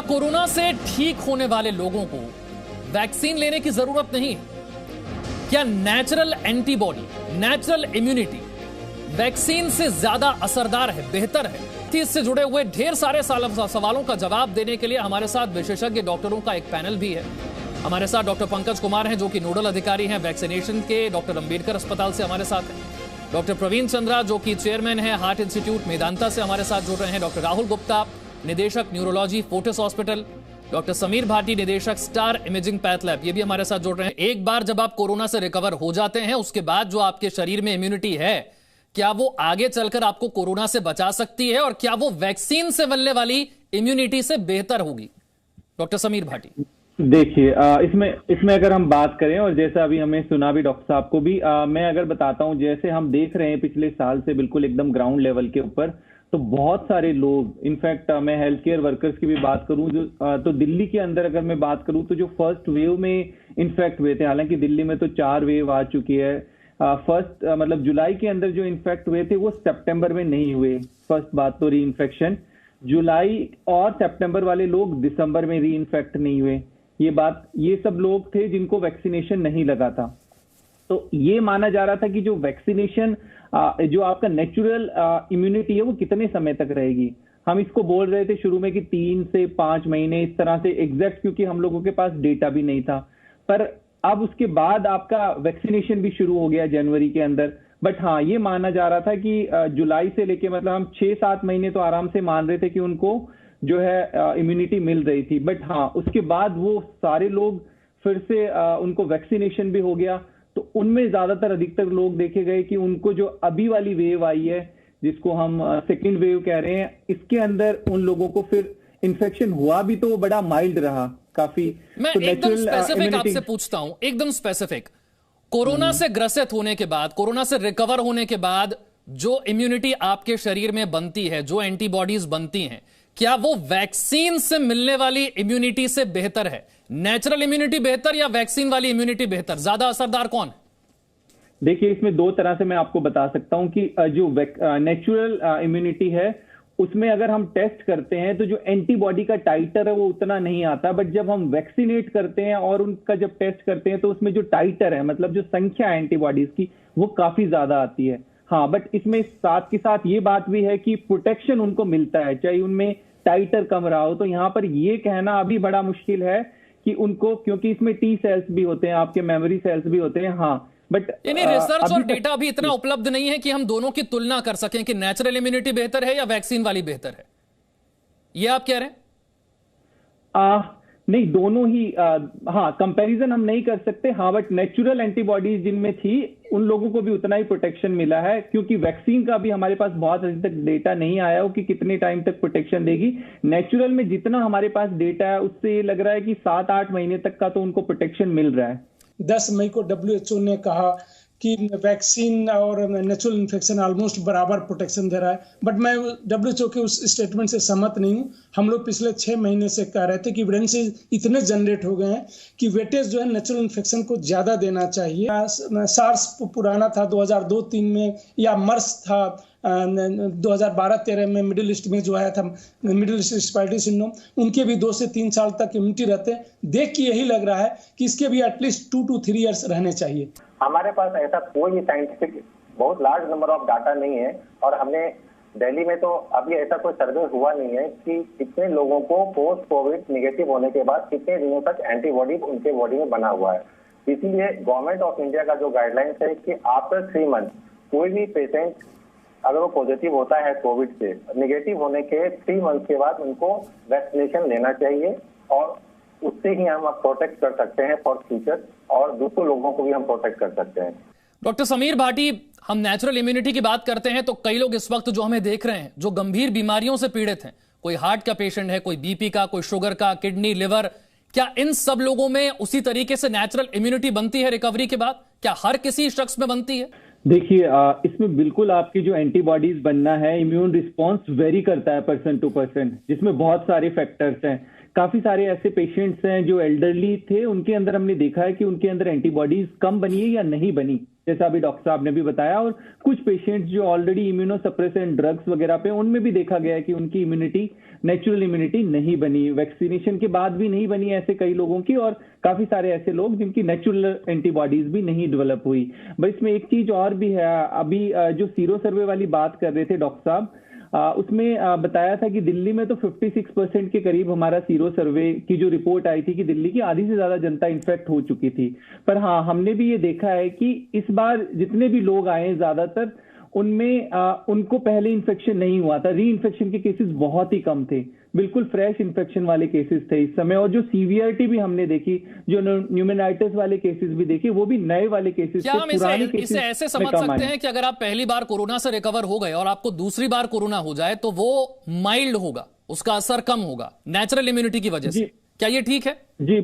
Corona से ठीक होने वाले लोगों को वैक्सीन लेने की जरूरत नहीं है? क्या natural antibody, natural immunity vaccine से ज्यादा असरदार है, बेहतर है? इससे जुड़े हुए ढेर सारे सवालों का जवाब देने के लिए हमारे साथ विशेषज्ञ डॉक्टरों का एक पैनल भी है। हमारे साथ डॉक्टर पंकज कुमार हैं, जो कि नोडल अधिकारी हैं वैक्सीनेशन के, डॉक्टर अंबेडकर अस्पताल से हमारे साथ हैं। डॉक्टर प्रवीण चंद्रा, जो कि चेयरमैन है हार्ट इंस्टीट्यूट मेदांता से हमारे साथ जुड़ रहे हैं। डॉक्टर राहुल गुप्ता, निदेशक neurology Fortis hospital. Doctor Sameer Bhati, निदेशक स्टार इमेजिंग पैथ लैब, ये भी हमारे साथ जुड़ रहे हैं। एक बार जब आप कोरोना से रिकवर हो जाते हैं, उसके बाद जो आपके शरीर में इम्यूनिटी है, क्या वो आगे चलकर आपको कोरोना से बचा सकती है, और क्या वो वैक्सीन से मिलने वाली इम्यूनिटी से बेहतर होगी? डॉक्टर समीर भाटी। देखिए, इसमें अगर हम बात करें, और जैसा अभी हमें सुना भी डॉक्टर साहब को भी, मैं अगर बताता हूं, जैसे हम देख रहे हैं पिछले साल से बिल्कुल एकदम ग्राउंड लेवल के ऊपर, तो बहुत सारे लोग, इनफैक्ट मैं हेल्थ केयर वर्कर्स की भी बात करूं, जो तो दिल्ली के अंदर अगर मैं बात करूं, तो जो फर्स्ट वेव में इन्फेक्ट हुए थे, हालांकि दिल्ली में तो 4 वेव आ चुकी है। फर्स्ट मतलब जुलाई के अंदर जो इन्फेक्ट हुए थे वो सितंबर में नहीं हुए। फर्स्ट बात तो री इन्फेक्शन, जुलाई और सितंबर वाले लोग दिसंबर में री इन्फेक्ट नहीं हुए। ये सब लोग थे जिनको वैक्सीनेशन नहीं लगा था। तो ये माना जा रहा था कि जो वैक्सीनेशन, जो आपका नेचुरल इम्यूनिटी है, वो कितने समय तक रहेगी। हम इसको बोल रहे थे शुरू में कि 3 से 5 महीने, इस तरह से एग्जैक्ट, क्योंकि हम लोगों के पास डेटा भी नहीं था। पर अब उसके बाद आपका वैक्सीनेशन भी शुरू हो गया जनवरी के अंदर। बट हाँ, ये माना जा रहा था कि जुलाई से लेके, मतलब हम 6-7 महीने तो आराम से मान रहे थे कि उनको जो है इम्यूनिटी मिल रही थी। बट हाँ, उसके बाद वो सारे लोग फिर से उनको वैक्सीनेशन भी हो गया, तो उनमें ज्यादातर अधिकतर लोग देखे गए कि उनको जो अभी वाली वेव आई है, जिसको हम सेकेंड वेव कह रहे हैं, इसके अंदर उन लोगों को फिर इन्फेक्शन हुआ भी, तो वो बड़ा माइल्ड रहा काफी। मैं तो एकदम स्पेसिफिक आपसे पूछता हूं, एकदम स्पेसिफिक, कोरोना से ग्रसित होने के बाद, कोरोना से रिकवर होने के बाद जो इम्यूनिटी आपके शरीर में बनती है, जो एंटीबॉडीज बनती हैं, क्या वो वैक्सीन से मिलने वाली इम्यूनिटी से बेहतर है? नेचुरल इम्यूनिटी बेहतर या वैक्सीन वाली इम्यूनिटी बेहतर? ज्यादा असरदार कौन है? देखिए, इसमें 2 तरह से मैं आपको बता सकता हूं कि जो नेचुरल इम्यूनिटी है, उसमें अगर हम टेस्ट करते हैं तो जो एंटीबॉडी का टाइटर है वो उतना नहीं आता। बट जब हम वैक्सीनेट करते हैं और उनका जब टेस्ट करते हैं, तो उसमें जो टाइटर है, मतलब जो संख्या है एंटीबॉडीज की, वो काफी ज्यादा आती है। हाँ, बट इसमें साथ के साथ ये बात भी है कि प्रोटेक्शन उनको मिलता है, चाहे उनमें टाइटर कम रहा हो। तो यहाँ पर ये कहना अभी बड़ा मुश्किल है कि उनको, क्योंकि इसमें टी सेल्स भी होते हैं, आपके मेमोरी सेल्स भी होते हैं। हाँ, बट रिसर्च और डेटा भी इतना उपलब्ध नहीं है कि हम दोनों की तुलना कर सकें कि नेचुरल इम्यूनिटी बेहतर है या वैक्सीन वाली बेहतर है। ये आप कह रहे हैं? नहीं, दोनों ही हाँ, कंपैरिजन हम नहीं कर सकते। हाँ, बट नेचुरल एंटीबॉडीज जिनमें थी, उन लोगों को भी उतना ही प्रोटेक्शन मिला है, क्योंकि वैक्सीन का भी हमारे पास बहुत अभी तक डेटा नहीं आया हो कि कितने टाइम तक प्रोटेक्शन देगी। नेचुरल में जितना हमारे पास डेटा है, उससे ये लग रहा है कि 7-8 महीने तक का तो उनको प्रोटेक्शन मिल रहा है। 10 मई को WHO ने कहा कि वैक्सीन और नेचुरल इन्फेक्शन ऑलमोस्ट बराबर प्रोटेक्शन दे रहा है। बट मैं WHO के उस स्टेटमेंट से सहमत नहीं हूँ। हम लोग पिछले 6 महीने से कह रहे थे कि एविडेंसेस इतने जनरेट हो गए हैं कि वेटेज जो है नेचुरल इन्फेक्शन को ज्यादा देना चाहिए। सार्स पुराना था 2002-3 में, या मर्स था 2012-13 में, मिडिल ईस्ट में जो आया था, मिडिल ईस्ट रेस्पिरेटरी सिंड्रोम, उनके भी 2 से 3 साल तक इम्यूनिटी रहते हैं। देख के यही लग रहा है कि इसके भी एटलीस्ट 2 to 3 ईयर्स रहने चाहिए। हमारे पास ऐसा कोई साइंटिफिक बहुत लार्ज नंबर ऑफ डाटा नहीं है, और हमने दिल्ली में तो अभी ऐसा कोई सर्वे हुआ नहीं है कि कितने लोगों को पोस्ट कोविड निगेटिव होने के बाद कितने दिनों तक एंटीबॉडी उनके बॉडी में बना हुआ है। इसीलिए गवर्नमेंट ऑफ इंडिया का जो गाइडलाइंस है कि आफ्टर 3 मंथ कोई भी पेशेंट अगर वो पॉजिटिव होता है कोविड से, निगेटिव होने के 3 मंथ के बाद उनको वैक्सीनेशन लेना चाहिए, और उससे ही हम प्रोटेक्ट कर सकते हैं फॉर फ्यूचर, और दूसरे लोगों को भी हम प्रोटेक्ट कर सकते हैं। डॉक्टर समीर भाटी, हम नेचुरल इम्यूनिटी की बात करते हैं तो कई लोग इस वक्त जो हमें देख रहे हैं, जो गंभीर बीमारियों से पीड़ित हैं, कोई हार्ट का पेशेंट है, कोई बीपी का, कोई शुगर का, किडनी, लिवर, क्या इन सब लोगों में उसी तरीके से नेचुरल इम्यूनिटी बनती है रिकवरी के बाद? क्या हर किसी शख्स में बनती है? देखिए, इसमें बिल्कुल आपकी जो एंटीबॉडीज बनना है, इम्यून रिस्पॉन्स वेरी करता है पर्सन टू पर्सन, जिसमें बहुत सारे फैक्टर्स हैं। काफी सारे ऐसे पेशेंट्स हैं जो एल्डरली थे, उनके अंदर हमने देखा है कि उनके अंदर एंटीबॉडीज कम बनी है या नहीं बनी। जैसा अभी डॉक्टर साहब ने भी बताया, और कुछ पेशेंट्स जो ऑलरेडी इम्यूनोसप्रेसेंट ड्रग्स वगैरह पे, उनमें भी देखा गया है कि उनकी इम्यूनिटी, नेचुरल इम्यूनिटी नहीं बनी, वैक्सीनेशन के बाद भी नहीं बनी ऐसे कई लोगों की, और काफी सारे ऐसे लोग जिनकी नेचुरल एंटीबॉडीज भी नहीं डेवलप हुई। बस इसमें एक चीज और भी है, अभी जो सीरो सर्वे वाली बात कर रहे थे डॉक्टर साहब, उसमें बताया था कि दिल्ली में तो 56% के करीब हमारा सीरो सर्वे की जो रिपोर्ट आई थी कि दिल्ली की आधी से ज्यादा जनता इन्फेक्ट हो चुकी थी। पर हाँ, हमने भी ये देखा है कि इस बार जितने भी लोग आए ज्यादातर उनमें उनको पहले इन्फेक्शन नहीं हुआ था, री इन्फेक्शन के केसेस बहुत ही कम थे, बिल्कुल फ्रेश इन्फेक्शन वाले केसेस थे इस समय। और जो सीवियरिटी भी हमने देखी, जो न्यूमोनाइटिस वाले केसेस भी देखे, वो भी नए वाले केसेस क्या थे, हम पुराने इसे केसेस ऐसे समझ सकते हैं कि अगर आप पहली बार कोरोना से रिकवर हो गए और आपको दूसरी बार कोरोना हो जाए तो वो माइल्ड होगा, उसका असर कम होगा नेचुरल इम्यूनिटी की वजह से? क्या ये ठीक है? जी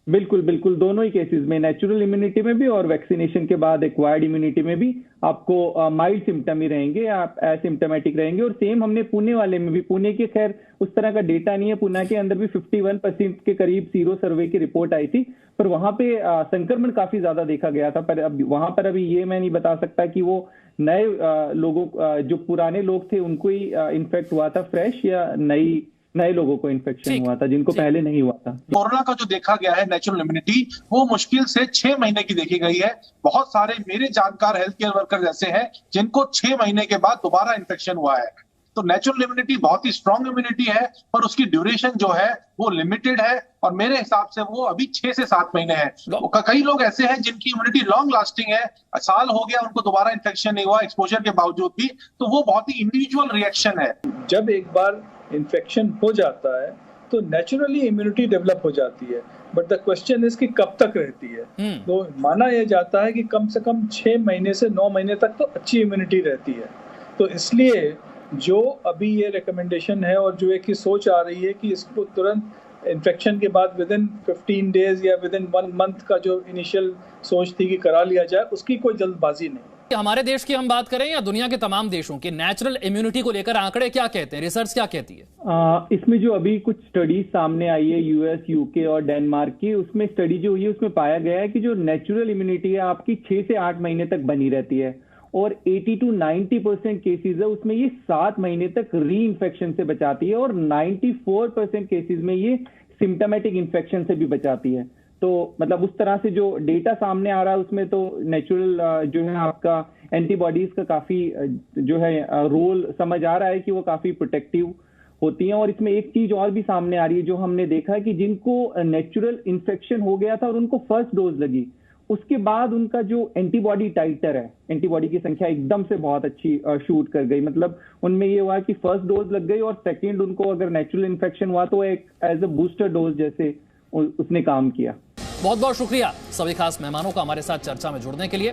बिल्कुल बिल्कुल, दोनों ही केसेस में, नेचुरल इम्यूनिटी में भी और वैक्सीनेशन के बाद एक्वायर्ड इम्यूनिटी में भी आपको माइल्ड सिम्टम ही रहेंगे, आप एसिम्टोमेटिक रहेंगे। और सेम हमने पुणे वाले में भी, पुणे के खैर उस तरह का डेटा नहीं है, पुणे के अंदर भी 51% के करीब सीरो सर्वे की रिपोर्ट आई थी, पर वहां पे संक्रमण काफी ज्यादा देखा गया था। पर अब वहां पर अभी ये मैं नहीं बता सकता कि वो नए लोगों, जो पुराने लोग थे उनको ही इन्फेक्ट हुआ था फ्रेश, या नए लोगों को इन्फेक्शन हुआ था जिनको पहले नहीं हुआ था। कोरोना का जो देखा गया है नेचुरल इम्यूनिटी, वो मुश्किल से 6 महीने की देखी गई है। बहुत सारे मेरे जानकार हेल्थ केयर वर्कर ऐसे हैं जिनको 6 महीने के बाद दोबारा इन्फेक्शन हुआ है। तो नेचुरल इम्यूनिटी बहुत ही स्ट्रांग इम्यूनिटी है, पर उसकी ड्यूरेशन जो है वो लिमिटेड है, और मेरे हिसाब से वो अभी 6 से 7 महीने है। कई लोग ऐसे हैं जिनकी इम्यूनिटी लॉन्ग लास्टिंग है, साल हो गया उनको दोबारा इन्फेक्शन नहीं हुआ एक्सपोजर के बावजूद भी, तो वो बहुत ही इंडिविजुअल रिएक्शन है। जब एक बार इन्फेक्शन हो जाता है तो नेचुरली इम्यूनिटी डेवलप हो जाती है, बट द क्वेश्चन इज कि कब तक रहती है। तो माना यह जाता है कि कम से कम 6 महीने से 9 महीने तक तो अच्छी इम्यूनिटी रहती है। तो इसलिए जो अभी ये रिकमेंडेशन है और जो एक ही सोच आ रही है कि इसको तुरंत इन्फेक्शन के बाद विद इन 15 डेज या विद इन 1 मंथ का जो इनिशियल सोच थी कि करा लिया जाए, उसकी कोई जल्दबाजी नहीं। हमारे देश की हम बात करें या दुनिया के तमाम देशों की नेचुरल इम्यूनिटी को लेकर आंकड़े क्या कहते हैं, रिसर्च क्या कहती है? इसमें जो अभी कुछ स्टडीज सामने आई है यूएस, यूके और डेनमार्क की, उसमें स्टडी जो हुई है उसमें पाया गया है कि जो नेचुरल इम्यूनिटी है आपकी 6 से 8 महीने तक बनी रहती है, और 80 to 90% केसेस है उसमें ये 7 महीने तक री इन्फेक्शन से बचाती है, और 94% केसेस में ये सिम्टोमेटिक इन्फेक्शन से भी बचाती है। तो मतलब उस तरह से जो डेटा सामने आ रहा है उसमें तो नेचुरल जो है आपका एंटीबॉडीज का काफी जो है रोल समझ आ रहा है कि वो काफी प्रोटेक्टिव होती हैं। और इसमें एक चीज और भी सामने आ रही है जो हमने देखा है कि जिनको नेचुरल इन्फेक्शन हो गया था और उनको फर्स्ट डोज लगी, उसके बाद उनका जो एंटीबॉडी टाइटर है, एंटीबॉडी की संख्या एकदम से बहुत अच्छी शूट कर गई। मतलब उनमें ये हुआ कि फर्स्ट डोज लग गई और सेकेंड उनको अगर नेचुरल इन्फेक्शन हुआ तो एक एज अ बूस्टर डोज जैसे उसने काम किया। बहुत बहुत शुक्रिया सभी खास मेहमानों का हमारे साथ चर्चा में जुड़ने के लिए।